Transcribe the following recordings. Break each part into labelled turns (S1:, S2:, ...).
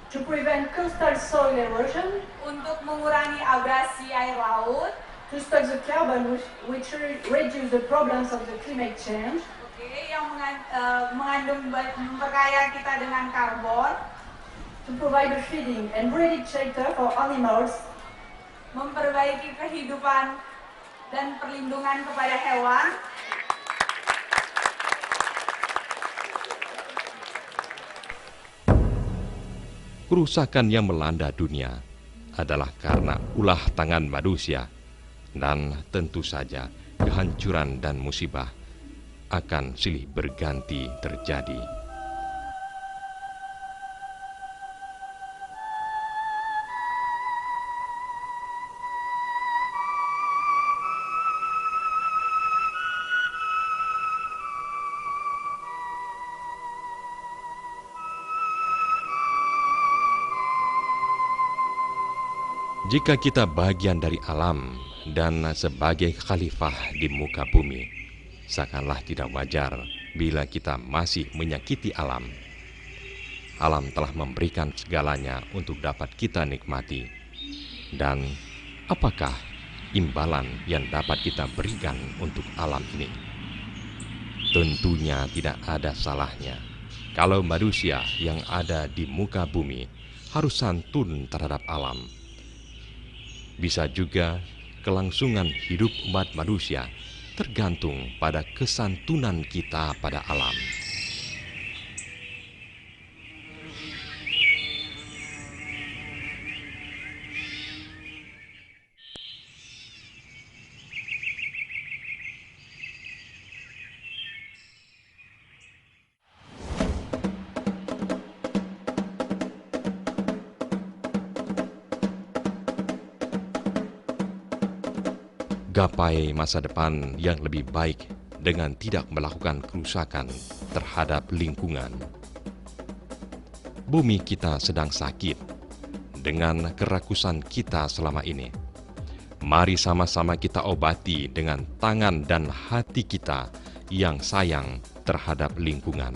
S1: to prevent coastal soil erosion,
S2: untuk mengurangi abrasi air laut,
S1: to stop the carbon which reduce the problems of the climate change,
S2: yang mengandung memperkaya kita dengan karbon,
S1: to provide a feeding and breeding shelter for animals,
S2: memperbaiki kehidupan dan perlindungan kepada hewan,
S3: Kerusakan yang melanda dunia adalah karena ulah tangan manusia, dan tentu saja kehancuran dan musibah akan silih berganti terjadi. Jika kita bagian dari alam dan sebagai khalifah di muka bumi, seakanlah tidak wajar bila kita masih menyakiti alam. Alam telah memberikan segalanya untuk dapat kita nikmati. Dan apakah imbalan yang dapat kita berikan untuk alam ini? Tentunya tidak ada salahnya kalau manusia yang ada di muka bumi harus santun terhadap alam. Bisa juga kelangsungan hidup umat manusia tergantung pada kesantunan kita pada alam. Gapai masa depan yang lebih baik dengan tidak melakukan kerusakan terhadap lingkungan. Bumi kita sedang sakit dengan kerakusan kita selama ini. Mari sama-sama kita obati dengan tangan dan hati kita yang sayang terhadap lingkungan.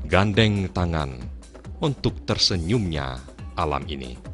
S3: Gandeng tangan untuk tersenyumnya alam ini.